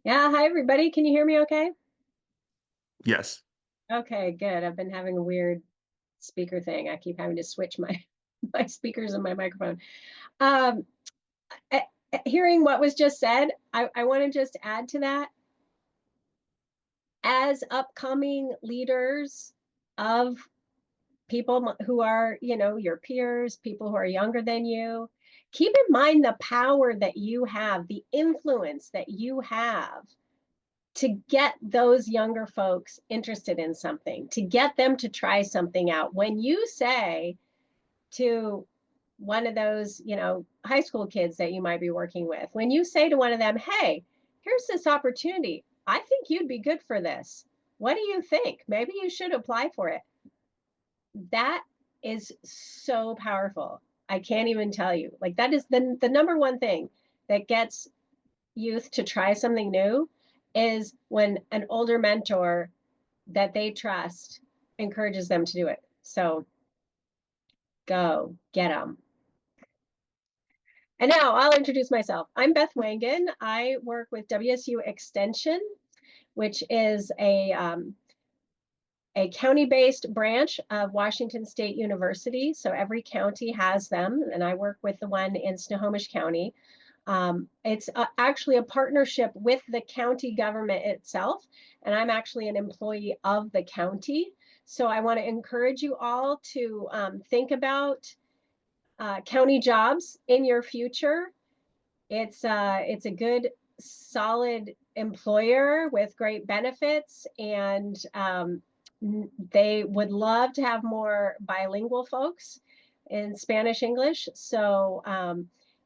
Yeah, hi everybody. Can you hear me okay? Yes. Okay, good. I've been having a weird speaker thing. I keep having to switch my my speakers and my microphone. Um, Hearing what was just said, I want to just add to that. As upcoming leaders of people who are, your peers, people who are younger than you, keep in mind the power that you have, the influence that you have to get those younger folks interested in something, to get them to try something out. When you say to one of those, high school kids that you might be working with, when you say to one of them, hey, here's this opportunity. I think you'd be good for this. What do you think? Maybe you should apply for it. That is so powerful. I can't even tell you. Like that is the number one thing that gets youth to try something new is when an older mentor that they trust encourages them to do it. So go get them. And now I'll introduce myself. I'm Beth Wangen. I work with WSU Extension, which is a county-based branch of Washington State University. So every county has them, and I work with the one in Snohomish County. It's actually a partnership with the county government itself, and I'm actually an employee of the county. So I want to encourage you all to think about county jobs in your future. It's a good, solid employer with great benefits, and they would love to have more bilingual folks in Spanish English. So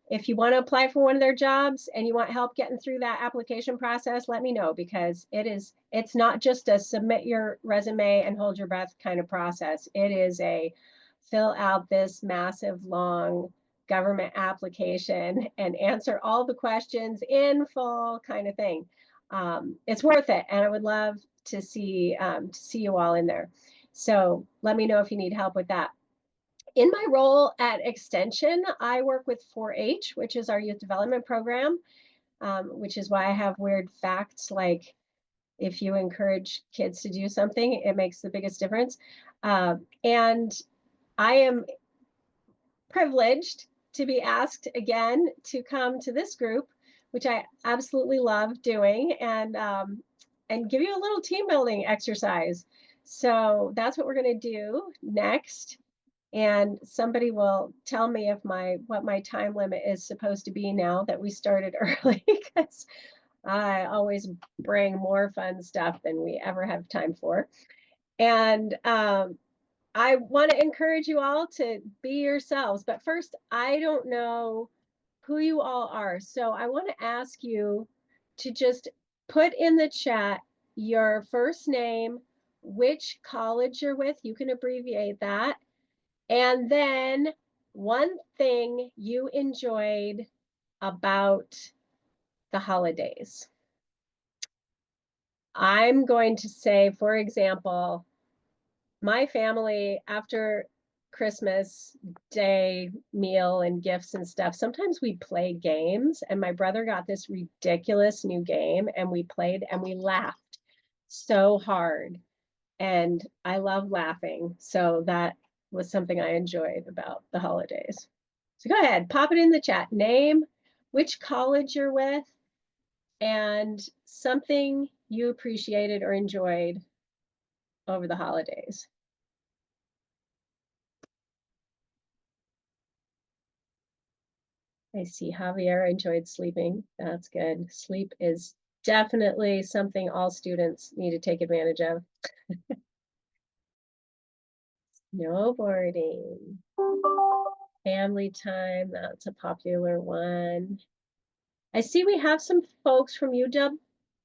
if you want to apply for one of their jobs and you want help getting through that application process, let me know because it's not just a submit your resume and hold your breath kind of process. It is a fill out this massive long government application and answer all the questions in full kind of thing. It's worth it, and I would love to see you all in there. So let me know if you need help with that. In my role at Extension, I work with 4-H, which is our youth development program, which is why I have weird facts like if you encourage kids to do something, it makes the biggest difference. And I am privileged to be asked again to come to this group, which I absolutely love doing, and give you a little team building exercise. So that's what we're going to do next. And somebody will tell me if what my time limit is supposed to be now that we started early, because I always bring more fun stuff than we ever have time for. And I want to encourage you all to be yourselves. But first, I don't know who you all are. So I want to ask you to just put in the chat your first name, which college you're with. You can abbreviate that. And then one thing you enjoyed about the holidays. I'm going to say, for example, my family after Christmas Day meal and gifts and stuff, sometimes we play games. And my brother got this ridiculous new game and we played and we laughed so hard. And I love laughing. So that was something I enjoyed about the holidays. So go ahead, pop it in the chat. Name, which college you're with, and something you appreciated or enjoyed over the holidays. I see Javier enjoyed sleeping. That's good. Sleep is definitely something all students need to take advantage of. Snowboarding, family time, that's a popular one. I see we have some folks from UW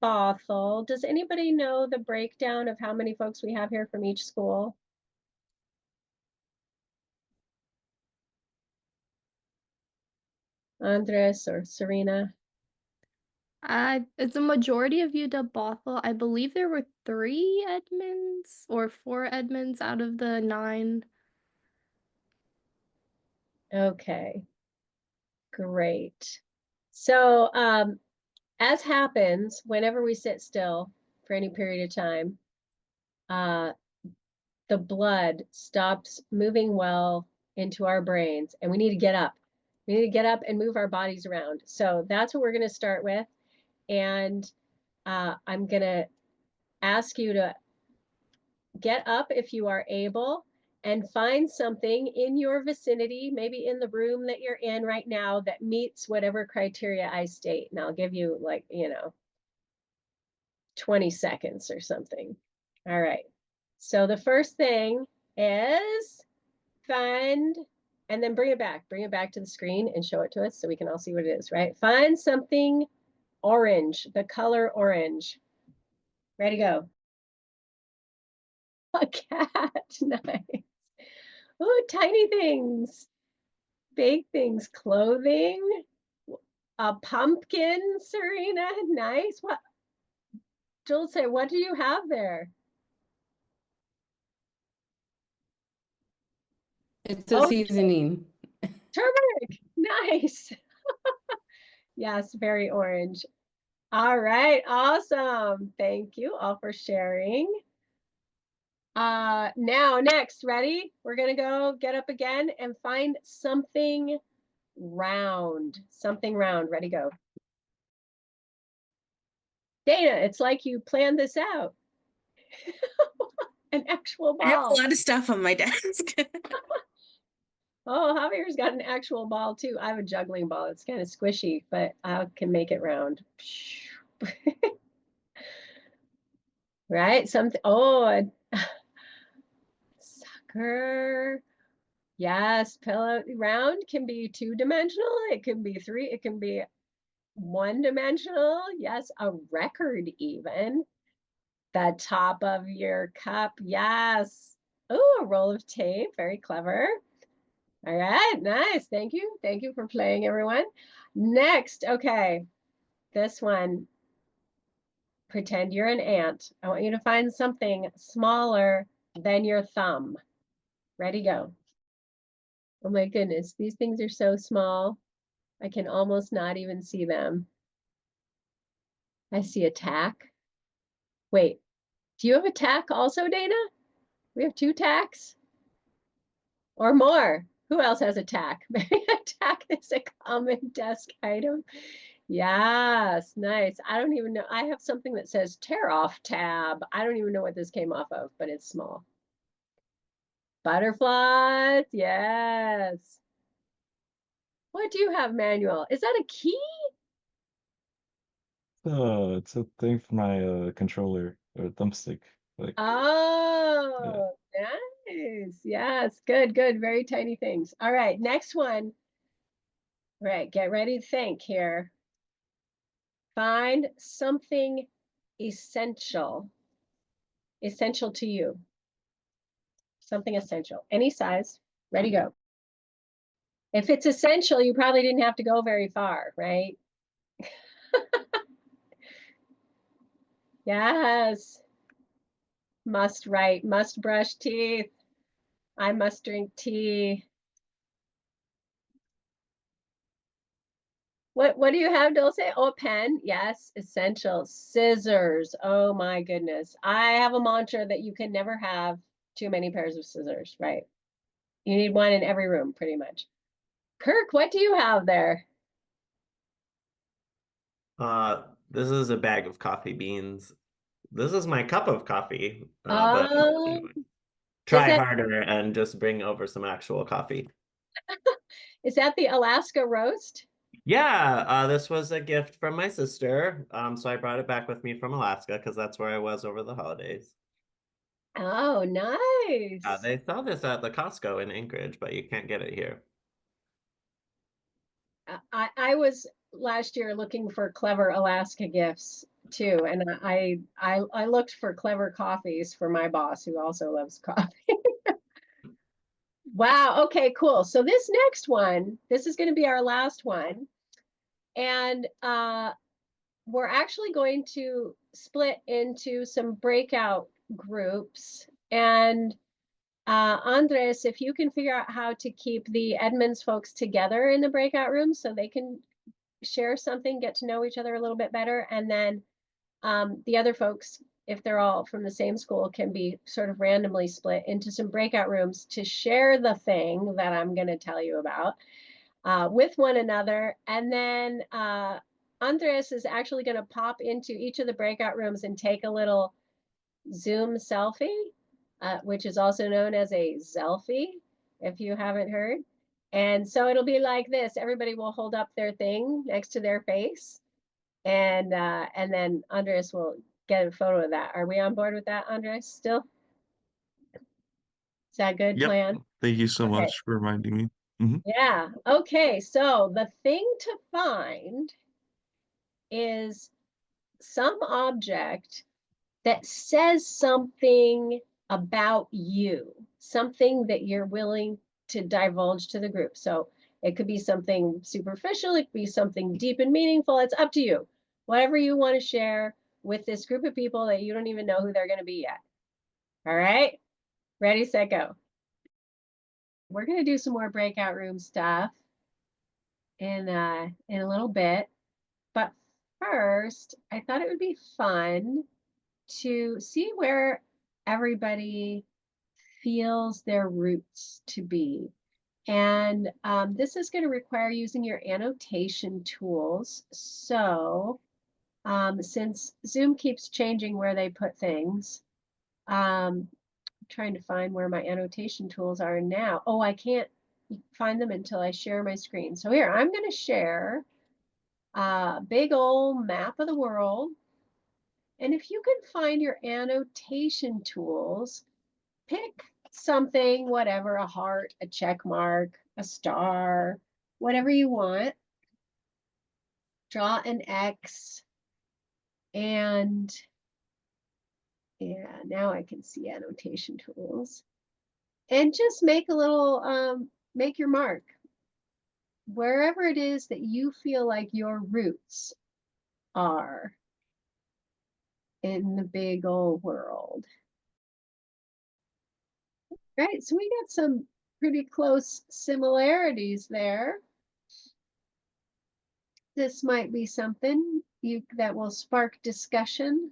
Bothell. Does anybody know the breakdown of how many folks we have here from each school? Andres or Serena? It's a majority of UW Bothell. I believe there were three Edmonds or four Edmonds out of the nine. Okay, great. So as happens whenever we sit still for any period of time, the blood stops moving well into our brains, and we need to get up. We need to get up and move our bodies around. So that's what we're going to start with. And I'm going to ask you to get up if you are able and find something in your vicinity, maybe in the room that you're in right now, that meets whatever criteria I state. And I'll give you, like, 20 seconds or something. All right. So the first thing is find, and then bring it back to the screen and show it to us so we can all see what it is, right? Find something orange, the color orange. Ready, go. A cat, nice. Oh, tiny things, big things, clothing, a pumpkin, Serena, nice. What, Dulce, what do you have there? It's a Oh, seasoning. turmeric, nice. Yes, very orange. All right, awesome. Thank you all for sharing. Now, next, ready? We're gonna go get up again and find something round. Something round. Ready, go. Dana, it's like you planned this out. An actual I have a ball. lot of stuff on my desk. Oh, Javier's got an actual ball too. I have a juggling ball. It's kind of squishy, but I can make it round. Right? Something. Oh, sucker. Yes, pillow round can be two-dimensional. It can be three. It can be one-dimensional. Yes, a record even. The top of your cup. Yes. Oh, a roll of tape. Very clever. All right, nice. Thank you. Thank you for playing, everyone. Next, okay, this one. Pretend you're an ant. I want you to find something smaller than your thumb. Ready, go. Oh my goodness, these things are so small. I can almost not even see them. I see a tack. Wait, do you have a tack also, Dana? We have two tacks or more. Who else has a tack? Maybe a tack is a common desk item. Yes, nice. I don't even know. I have something that says tear off tab. I don't even know what this came off of, but it's small. Butterflies, yes. What do you have, Manuel? Is that a key? It's a thing for my controller or thumbstick. Like, yeah. Oh, nice. Yes, good, good. Very tiny things. All right, next one. All right, get ready to think here. Find something essential. Essential to you. Something essential. Any size. Ready, go. If it's essential, you probably didn't have to go very far, right? Yes. Must write, must brush teeth. I must drink tea. What do you have, Dulce? Oh, a pen. Yes, essential. Scissors. Oh my goodness. I have a mantra that you can never have too many pairs of scissors, right? You need one in every room, pretty much. Kirk, what do you have there? This is a bag of coffee beans. This is my cup of coffee, but Oh, try that harder and just bring over some actual coffee. is that the Alaska roast? Yeah, this was a gift from my sister. So I brought it back with me from Alaska because that's where I was over the holidays. Oh, nice. They sell this at the Costco in Anchorage, but you can't get it here. I was last year looking for clever Alaska gifts too, and I looked for clever coffees for my boss who also loves coffee. Wow, okay, cool. So this next one, this is going to be our last one, and we're actually going to split into some breakout groups. And Andres, if you can figure out how to keep the Edmonds folks together in the breakout room so they can share something, get to know each other a little bit better, and then the other folks, if they're all from the same school, can be sort of randomly split into some breakout rooms to share the thing that I'm going to tell you about with one another. And then Andres is actually going to pop into each of the breakout rooms and take a little Zoom selfie, which is also known as a Zelfie, if you haven't heard. And so it'll be like this. Everybody will hold up their thing next to their face. And then Andres will get a photo of that. Are we on board with that, Andres, still? Is that a good Yep. plan? Thank you so Okay. much for reminding me. Mhm. Yeah. Okay. So the thing to find is some object that says something about you, something that you're willing to divulge to the group. So it could be something superficial, it could be something deep and meaningful. It's up to you. Whatever you want to share with this group of people that you don't even know who they're going to be yet. All right? Ready, set, go. We're going to do some more breakout room stuff in a little bit. But first, I thought it would be fun to see where everybody feels their roots to be. And this is going to require using your annotation tools. So since Zoom keeps changing where they put things, I'm trying to find where my annotation tools are now. Oh, I can't find them until I share my screen. So here, I'm going to share a big old map of the world. And if you can find your annotation tools, pick something, whatever, a heart, a check mark, a star, whatever you want. Draw an X. And yeah, now I can see annotation tools. And just make a little, make your mark. Wherever it is that you feel like your roots are in the big old world. Right, so we got some pretty close similarities there. This might be something that will spark discussion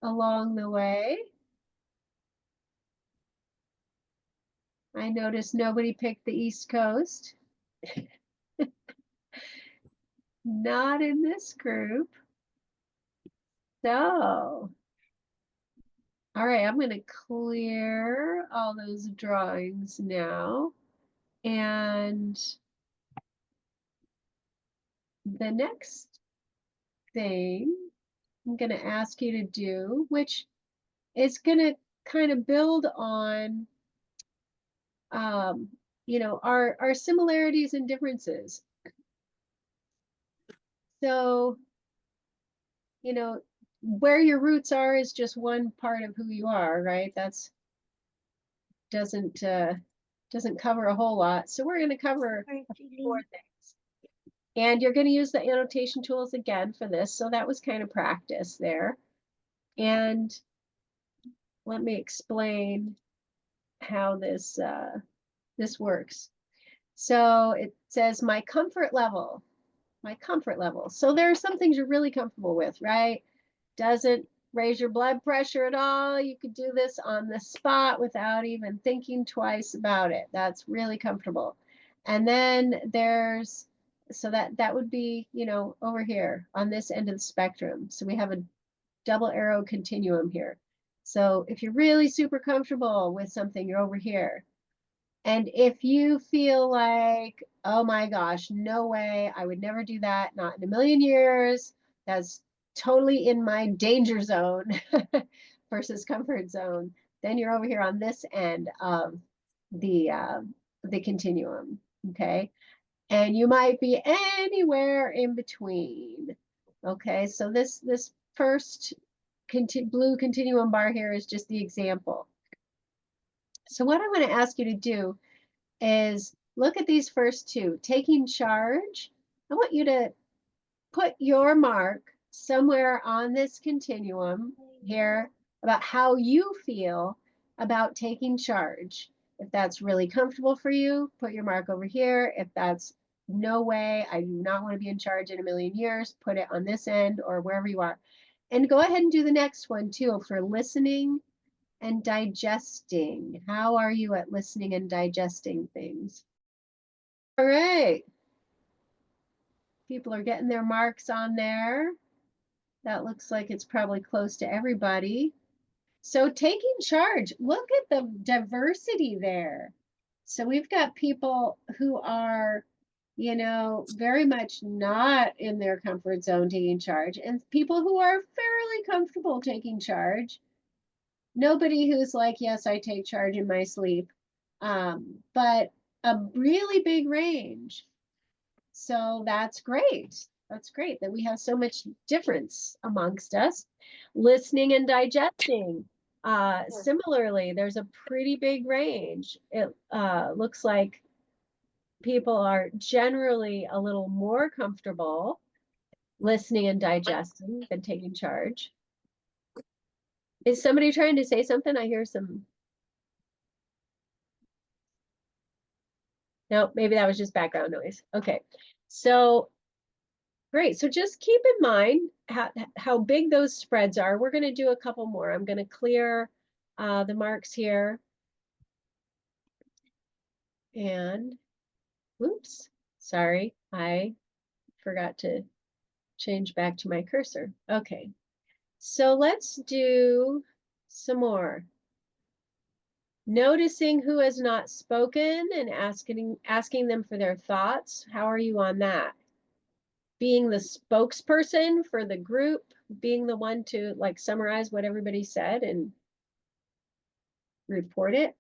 along the way. I noticed nobody picked the East Coast. Not in this group. So, all right, I'm going to clear all those drawings now. And the next thing I'm going to ask you to do, which is going to kind of build on, you know, our similarities and differences. So, you know, where your roots are is just one part of who you are, right? That's doesn't cover a whole lot. So we're going to cover 4 things. And you're going to use the annotation tools again for this. So that was kind of practice there. And let me explain how this this works. So it says my comfort level. My comfort level. So there are some things you're really comfortable with, right? Doesn't raise your blood pressure at all. You could do this on the spot without even thinking twice about it. That's really comfortable. And then there's, so that would be, you know, over here on this end of the spectrum. So we have a double arrow continuum here. So if you're really super comfortable with something, you're over here. And if you feel like, oh my gosh, no way, I would never do that, not in a million years, that's totally in my danger zone versus comfort zone, then you're over here on this end of the continuum, okay? And you might be anywhere in between, okay? So this first blue continuum bar here is just the example. So what I'm going to ask you to do is look at these first 2, taking charge. I want you to put your mark somewhere on this continuum here about how you feel about taking charge. If that's really comfortable for you, put your mark over here. If that's no way, I do not want to be in charge in a million years, put it on this end or wherever you are. And go ahead and do the next one too for listening and digesting. How are you at listening and digesting things? All right. People are getting their marks on there. That looks like it's probably close to everybody. So taking charge, look at the diversity there. So we've got people who are, you know, very much not in their comfort zone taking charge, and people who are fairly comfortable taking charge. Nobody who's like, yes, I take charge in my sleep, but a really big range. So that's great. That's great that we have so much difference amongst us. Listening and digesting. Similarly, there's a pretty big range. It looks like people are generally a little more comfortable listening and digesting than taking charge. Is somebody trying to say something? I hear some. No, maybe that was just background noise. Okay, so great. So just keep in mind how big those spreads are. We're going to do a couple more. I'm going to clear the marks here. And, whoops, sorry, I forgot to change back to my cursor. Okay, so let's do some more. Noticing who has not spoken and asking them for their thoughts. How are you on that? Being the spokesperson for the group, being the one to like summarize what everybody said and report it.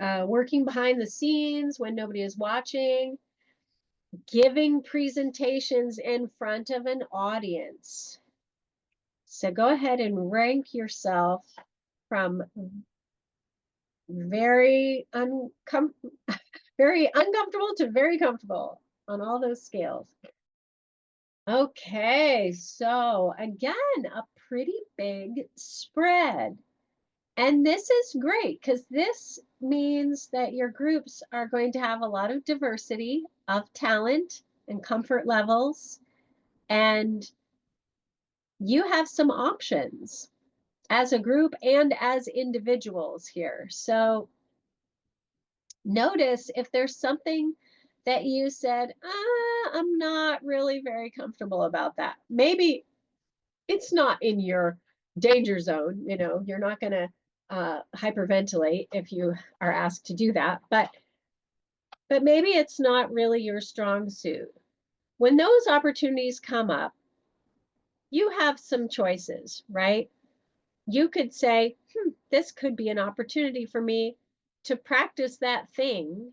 Working behind the scenes when nobody is watching. Giving presentations in front of an audience. So go ahead and rank yourself from very uncomfortable to very comfortable on all those scales. Okay, so again, a pretty big spread. And this is great because this means that your groups are going to have a lot of diversity of talent and comfort levels. And you have some options as a group and as individuals here. So notice if there's something that you said, I'm not really very comfortable about that. Maybe it's not in your danger zone, you know, you're not going to hyperventilate if you are asked to do that, but maybe it's not really your strong suit. When those opportunities come up, you have some choices, right? You could say, this could be an opportunity for me to practice that thing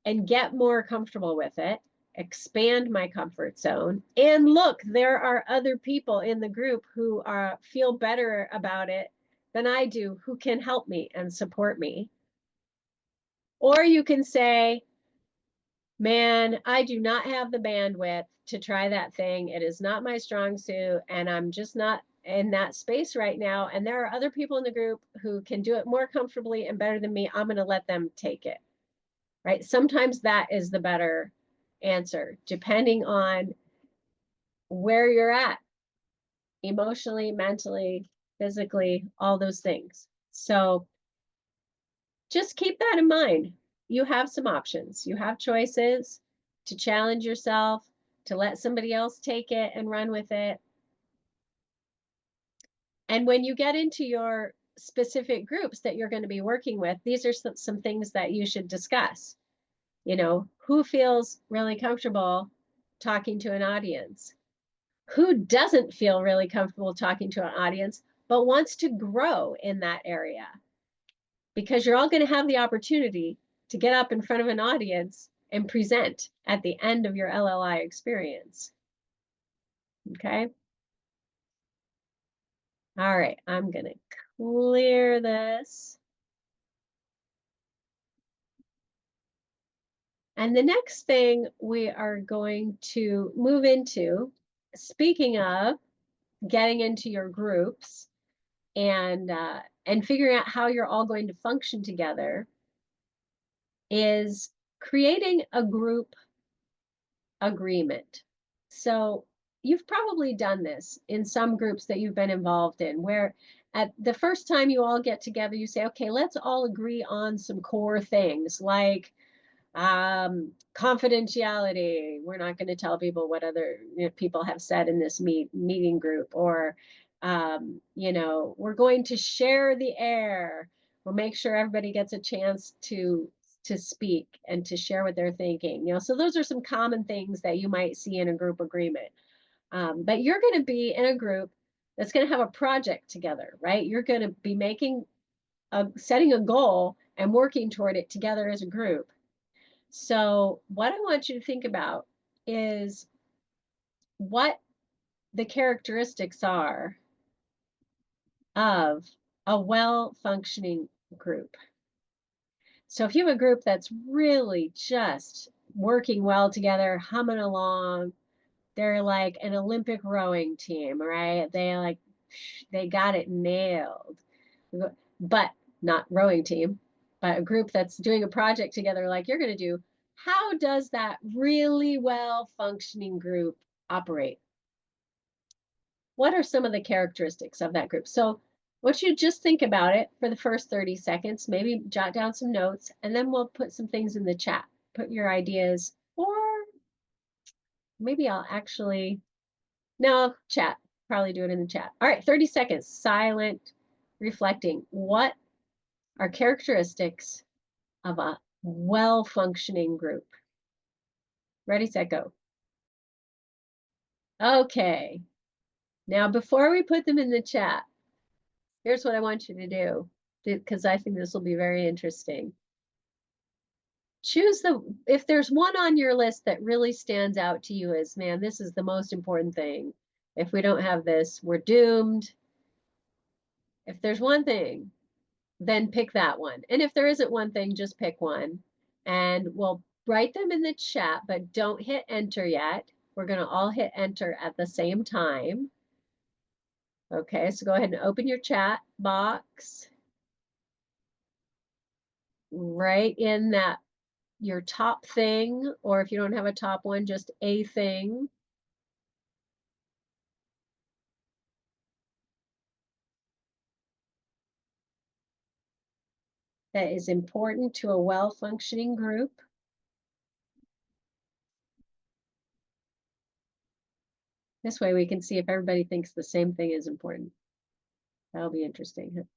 and get more comfortable with it, expand my comfort zone. And look, there are other people in the group who feel better about it than I do, who can help me and support me. Or you can say, man, I do not have the bandwidth to try that thing. It is not my strong suit, and I'm just not in that space right now. And there are other people in the group who can do it more comfortably and better than me. I'm going to let them take it, right? Sometimes that is the better answer, depending on where you're at, emotionally, mentally, physically, all those things. So just keep that in mind. You have some options. You have choices to challenge yourself, to let somebody else take it and run with it. And when you get into your specific groups that you're going to be working with, these are some things that you should discuss. You know, who feels really comfortable talking to an audience? Who doesn't feel really comfortable talking to an audience, but wants to grow in that area? Because you're all going to have the opportunity to get up in front of an audience and present at the end of your LLI experience. Okay. All right, I'm going to clear this. And the next thing we are going to move into, speaking of getting into your groups and figuring out how you're all going to function together, is creating a group agreement. So you've probably done this in some groups that you've been involved in, where at the first time you all get together, you say, okay, let's all agree on some core things like confidentiality. We're not going to tell people what other people have said in this meeting group, or we're going to share the air. We'll make sure everybody gets a chance to speak and to share what they're thinking. So those are some common things that you might see in a group agreement. But you're going to be in a group that's going to have a project together, right? You're going to be setting a goal and working toward it together as a group. So what I want you to think about is what the characteristics are of a well-functioning group. So if you have a group that's really just working well together, humming along, they're like an Olympic rowing team, right? They got it nailed. But not rowing team, but a group that's doing a project together like you're going to do. How does that really well functioning group operate? What are some of the characteristics of that group? So I want you to just think about it for the first 30 seconds, maybe jot down some notes, and then we'll put some things in the chat. Put your ideas, or maybe I'll actually, no, chat, probably do it in the chat. All right, 30 seconds, silent, reflecting. What are characteristics of a well-functioning group? Ready, set, go. Okay. Now, before we put them in the chat, here's what I want you to do, because I think this will be very interesting. If there's one on your list that really stands out to you as, man, this is the most important thing. If we don't have this, we're doomed. If there's one thing, then pick that one. And if there isn't one thing, just pick one. And we'll write them in the chat, but don't hit enter yet. We're going to all hit enter at the same time. Okay, so go ahead and open your chat box. Right in that, your top thing, or if you don't have a top one, just a thing. That is important to a well-functioning group. This way we can see if everybody thinks the same thing is important. That'll be interesting.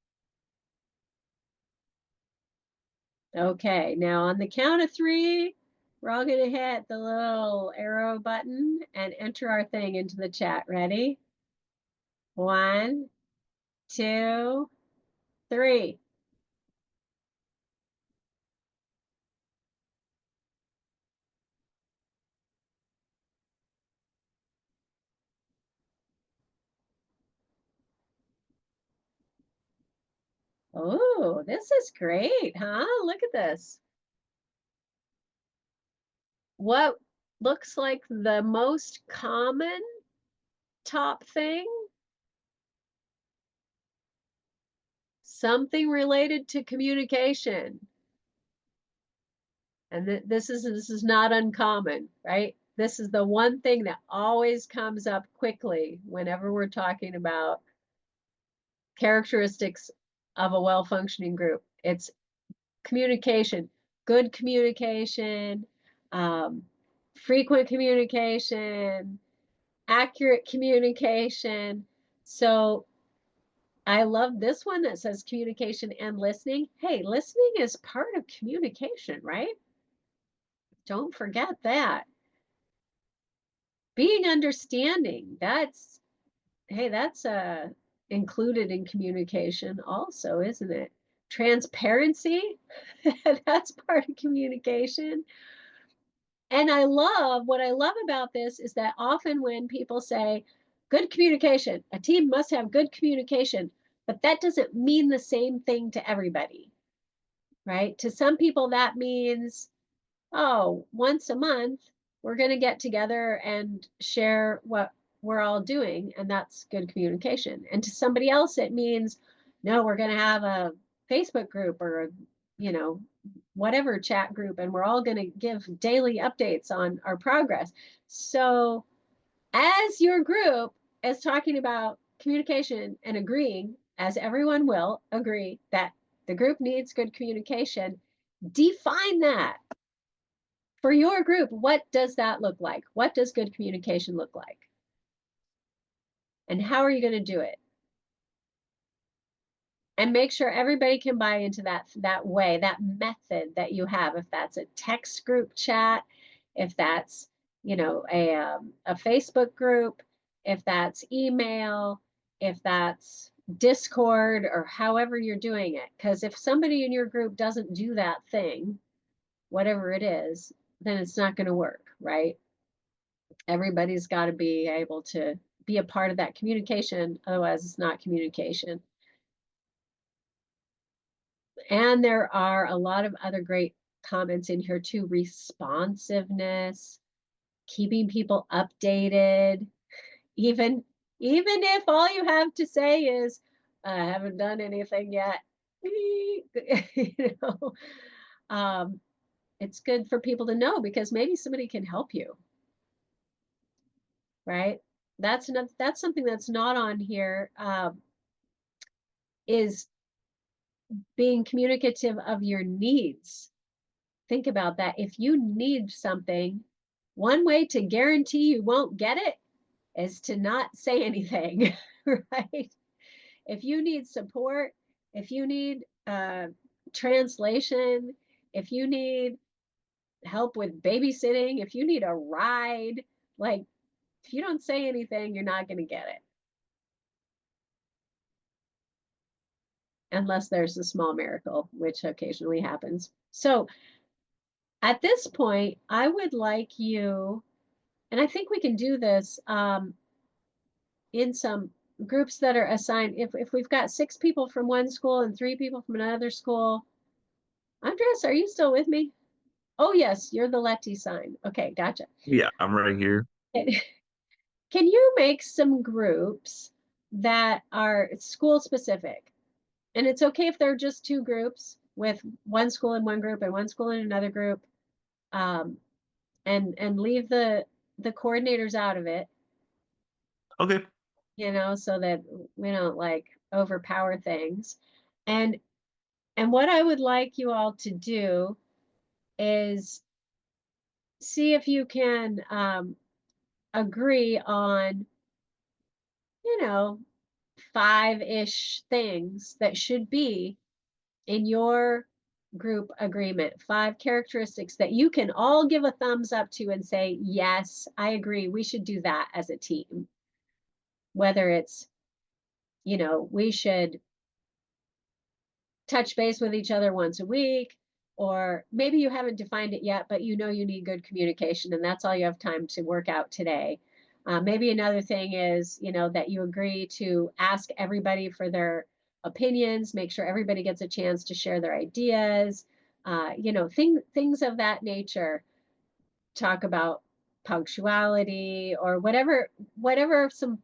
Okay, now on the count of 3, we're all going to hit the little arrow button and enter our thing into the chat. Ready? 1, 2, 3. Oh, this is great, huh? Look at this. What looks like the most common top thing? Something related to communication. And this is not uncommon, right? This is the one thing that always comes up quickly whenever we're talking about characteristics of a well-functioning group. It's communication, good communication, frequent communication, accurate communication. So I love this one that says communication and listening. Hey, listening is part of communication, right? Don't forget that. Being understanding, that's included in communication also, isn't it? Transparency, that's part of communication. And what I love about this is that often when people say good communication, a team must have good communication, but that doesn't mean the same thing to everybody, right? To some people that means, oh, once a month, we're going to get together and share what we're all doing, and that's good communication. And to somebody else, it means, no, we're going to have a Facebook group or, whatever chat group, and we're all going to give daily updates on our progress. So as your group is talking about communication and agreeing, as everyone will agree that the group needs good communication, define that for your group. What does that look like? What does good communication look like? And how are you going to do it? And make sure everybody can buy into that way, that method that you have. If that's a text group chat, if that's, you know, a Facebook group, if that's email, if that's Discord, or however you're doing it. Because if somebody in your group doesn't do that thing, whatever it is, then it's not going to work, right? Everybody's got to be able to be a part of that communication. Otherwise, it's not communication. And there are a lot of other great comments in here too. Responsiveness, keeping people updated, even if all you have to say is, I haven't done anything yet. You know, it's good for people to know, because maybe somebody can help you, right? That's something that's not on here, is being communicative of your needs. Think about that. If you need something, one way to guarantee you won't get it is to not say anything, right? If you need support, if you need translation, if you need help with babysitting, if you need a ride, like, if you don't say anything, you're not going to get it. Unless there's a small miracle, which occasionally happens. So at this point, I would like you, and I think we can do this in some groups that are assigned. If we've got 6 people from one school and 3 people from another school. Andres, are you still with me? Oh, yes, you're the Lefty sign. Okay, gotcha. Yeah, I'm right here. Can you make some groups that are school specific? And it's okay if they're just 2 groups, with one school in one group and one school in another group, and leave the coordinators out of it, Okay. you know, so that we don't like overpower things. And what I would like you all to do is see if you can agree on, you know, 5-ish things that should be in your group agreement. 5 characteristics that you can all give a thumbs up to and say, yes, I agree, we should do that as a team. Whether it's, you know, we should touch base with each other once a week, or maybe you haven't defined it yet, but you know you need good communication, and that's all you have time to work out today. Maybe another thing is, you know, that you agree to ask everybody for their opinions, make sure everybody gets a chance to share their ideas, you know, things of that nature. Talk about punctuality, or whatever some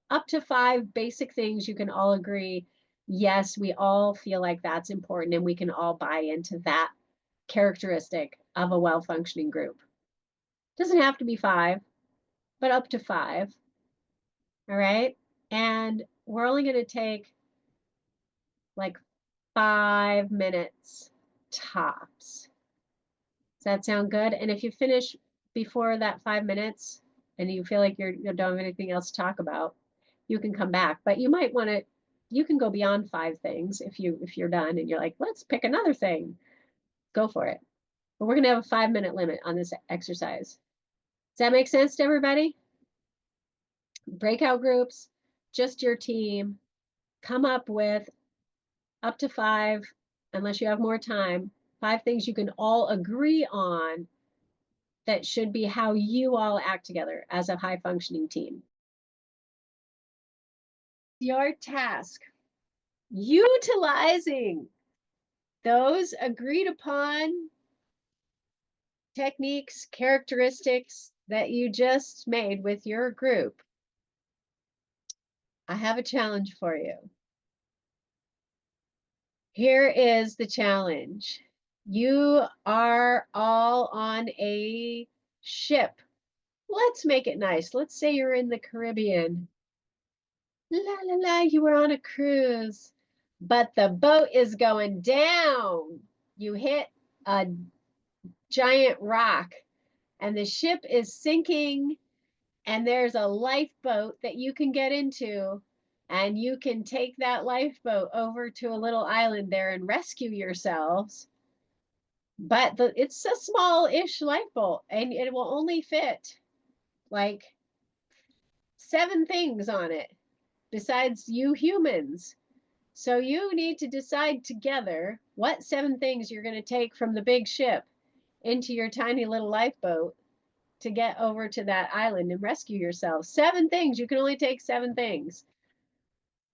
up to 5 basic things you can all agree, yes, we all feel like that's important, and we can all buy into that characteristic of a well-functioning group. Doesn't have to be 5, but up to 5. All right. And we're only going to take like 5 minutes tops. Does that sound good? And if you finish before that 5 minutes and you feel like you don't have anything else to talk about, you can come back. But you might want to, you can go beyond 5 things if you're done and you're like, let's pick another thing. Go for it. But we're going to have a 5-minute limit on this exercise. Does that make sense to everybody? Breakout groups, just your team. Come up with up to 5, unless you have more time, 5 things you can all agree on that should be how you all act together as a high functioning team. Your task, utilizing those agreed upon techniques, characteristics that you just made with your group. I have a challenge for you. Here is the challenge. You are all on a ship. Let's make it nice. Let's say you're in the Caribbean. La la la, you were on a cruise, but the boat is going down. You hit a giant rock and the ship is sinking, and there's a lifeboat that you can get into, and you can take that lifeboat over to a little island there and rescue yourselves. But it's a small-ish lifeboat, and it will only fit like 7 things on it besides you humans. So you need to decide together what 7 things you're going to take from the big ship into your tiny little lifeboat to get over to that island and rescue yourself. 7 things. You can only take 7 things.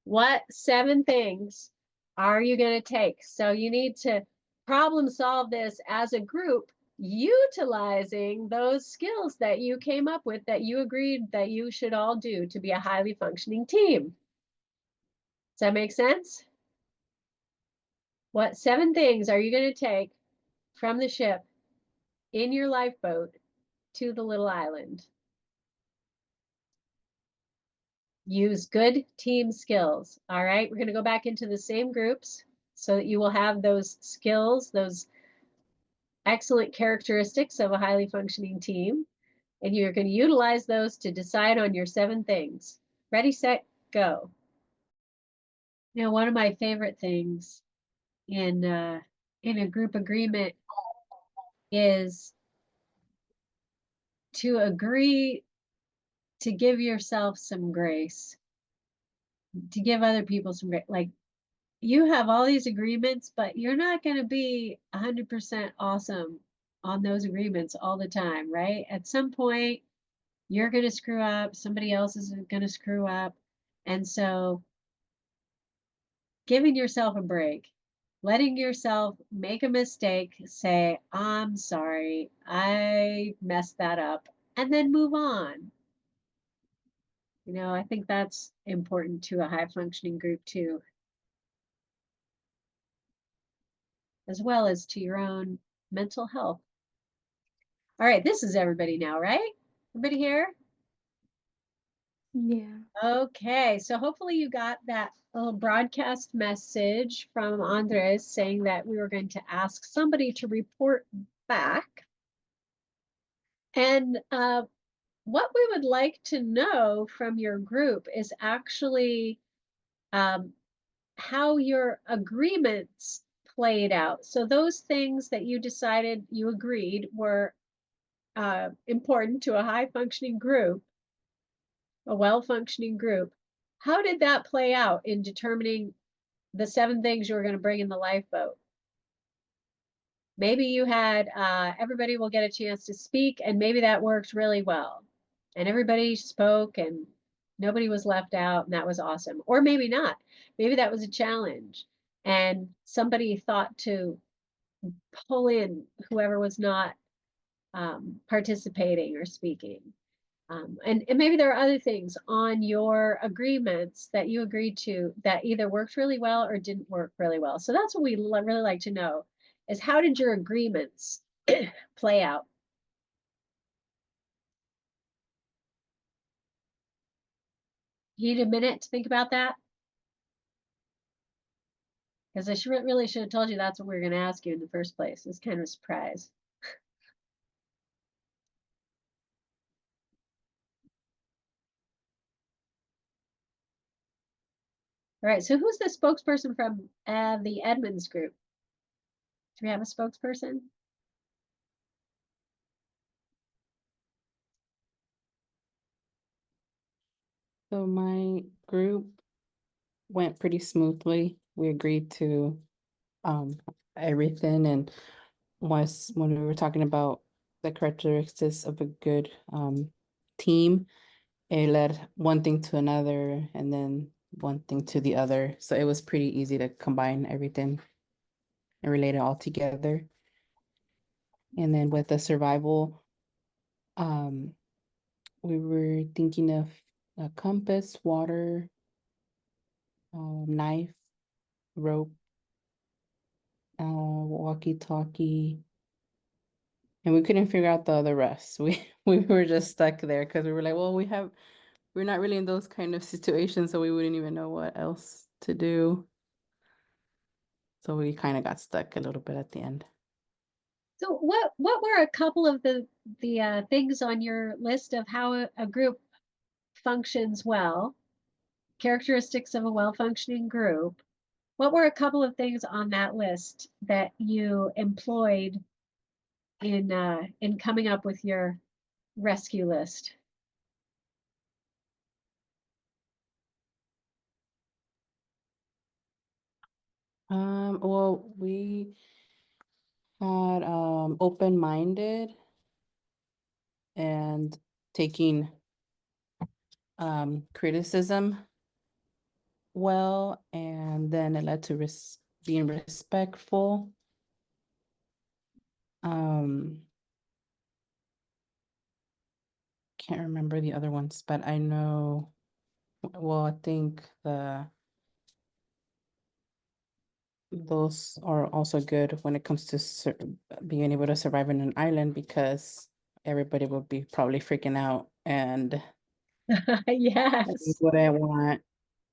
What 7 things are you going to take? So you need to problem solve this as a group, utilizing those skills that you came up with, that you agreed that you should all do to be a highly functioning team. Does that make sense? What 7 things are you going to take from the ship in your lifeboat to the little island? Use good team skills. All right, we're going to go back into the same groups so that you will have those skills, those excellent characteristics of a highly functioning team. And you're going to utilize those to decide on your 7 things. Ready, set, go. Now, one of my favorite things in a group agreement is to agree to give yourself some grace, to give other people some grace. Like, you have all these agreements, but you're not going to be 100% awesome on those agreements all the time, right? At some point, you're going to screw up, somebody else is going to screw up. And so giving yourself a break, letting yourself make a mistake, say, I'm sorry, I messed that up, and then move on. You know, I think that's important to a high functioning group too, as well as to your own mental health. All right, this is everybody now, right? Everybody here? Yeah. Okay, so hopefully you got that little broadcast message from Andres saying that we were going to ask somebody to report back. And what we would like to know from your group is actually how your agreements played out. So those things that you decided you agreed were important to a high functioning group, a well-functioning group, how did that play out in determining the 7 things you were going to bring in the lifeboat? Maybe you had everybody will get a chance to speak, and maybe that worked really well. And everybody spoke and nobody was left out, and that was awesome. Or maybe not. Maybe that was a challenge and somebody thought to pull in whoever was not participating or speaking. And maybe there are other things on your agreements that you agreed to that either worked really well or didn't work really well. So that's what we really like to know, is how did your agreements play out? You need a minute to think about that? Because I really should have told you that's what we were going to ask you in the first place. It's kind of a surprise. All right, so who's the spokesperson from the Edmonds group? Do we have a spokesperson? So my group went pretty smoothly. We agreed to everything, and was when we were talking about the characteristics of a good team, it led one thing to another and then one thing to the other. So it was pretty easy to combine everything and relate it all together. And then with the survival, we were thinking of a compass, water, knife, rope, walkie-talkie, and we couldn't figure out the rest. We were just stuck there because we were like, well, we're not really in those kind of situations, so we wouldn't even know what else to do. So we kind of got stuck a little bit at the end. So what were a couple of the things on your list of how a group functions well? Characteristics of a well-functioning group. What were a couple of things on that list that you employed in coming up with your rescue list? Well, we had open-minded and taking criticism well, and then it led to being respectful. Can't remember the other ones, but I know, well, I think those are also good when it comes to being able to survive in an island, because everybody would be probably freaking out, and we Yes. wouldn't want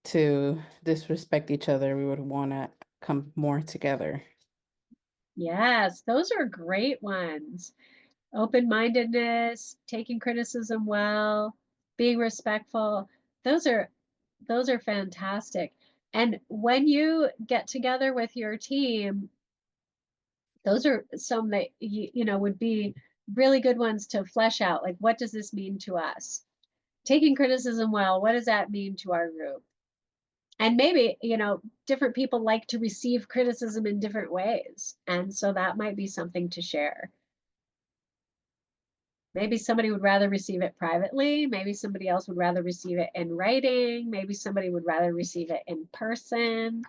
to disrespect each other. We would want to come more together. Yes, those are great ones. Open-mindedness, taking criticism well, being respectful. Those are fantastic. And when you get together with your team, those are some that you know would be really good ones to flesh out. Like, what does this mean to us? Taking criticism well, what does that mean to our group? And maybe, you know, different people like to receive criticism in different ways. And so that might be something to share. Maybe somebody would rather receive it privately. Maybe somebody else would rather receive it in writing. Maybe somebody would rather receive it in person.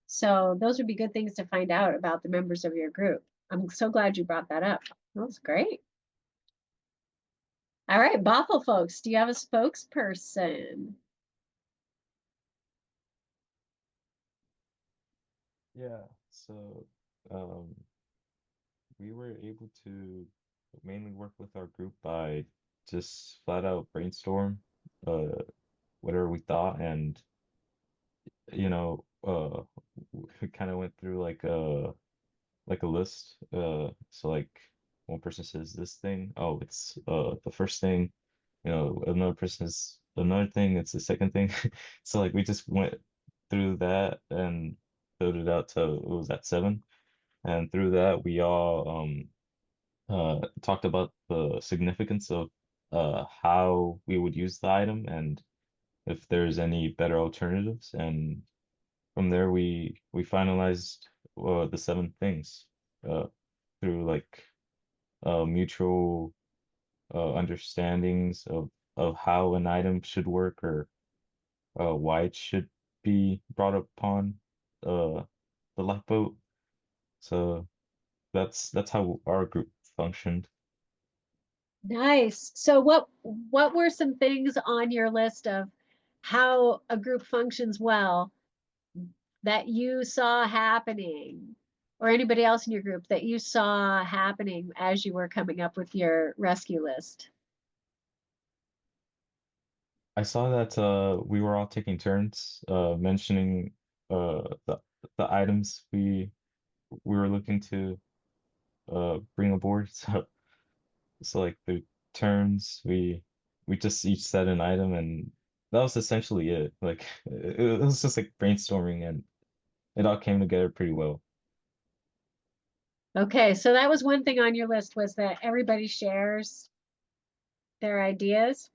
So those would be good things to find out about the members of your group. I'm so glad you brought that up. That's great. All right, Bothell folks, do you have a spokesperson? Yeah, so we were able to mainly work with our group by just flat out brainstorm uh whatever we thought, and you know we kind of went through like a list. So like one person says this thing, oh, it's the first thing, you know, another person says another thing, it's the second thing. So like we just went through that and filled it out to, it was at seven. And through that we all talked about the significance of how we would use the item and if there's any better alternatives. And from there we finalized the seven things uh through like mutual understandings of how an item should work, or why it should be brought upon uh the lifeboat. So that's how our group functioned. Nice. So what were some things on your list of how a group functions well that you saw happening, or anybody else in your group that you saw happening as you were coming up with your rescue list? I saw that we were all taking turns mentioning the items we were looking to bring aboard. So like the turns, we just each said an item, and that was essentially it. Like it was just like brainstorming, and it all came together pretty well. Okay, so that was one thing on your list, was that everybody shares their ideas.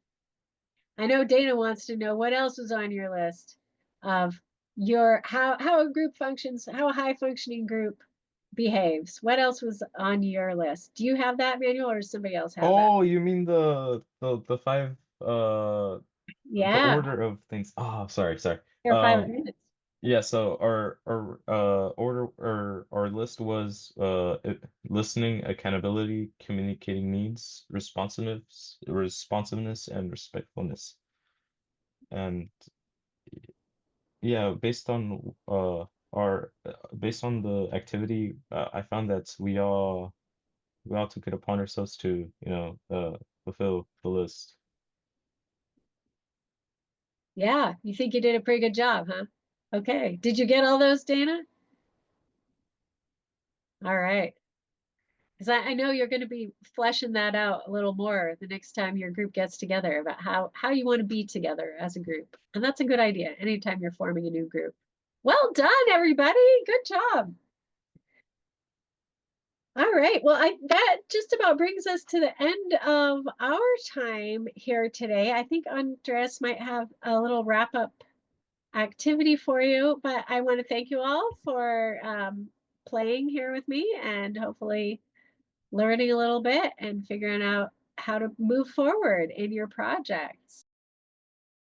I know Dana wants to know what else was on your list of your how a group functions, how a high functioning group behaves. What else was on your list? Do you have that, Manuel, or does somebody else have that? Oh, you mean the five the Yeah, order of things. Oh, sorry. there are 5 minutes. Yeah, so our order, or our list was listening, accountability, communicating needs, responsiveness and respectfulness. And yeah, based on our based on the activity, I found that we all took it upon ourselves to, fulfill the list. Yeah, you think you did a pretty good job, huh? Okay. Did you get all those, Dana? All right. Because I know you're going to be fleshing that out a little more the next time your group gets together about how you want to be together as a group. And that's a good idea anytime you're forming a new group. Well done, everybody. Good job. All right. Well, that just about brings us to the end of our time here today. I think Andres might have a little wrap up activity for you, but I want to thank you all for playing here with me and hopefully learning a little bit and figuring out how to move forward in your projects.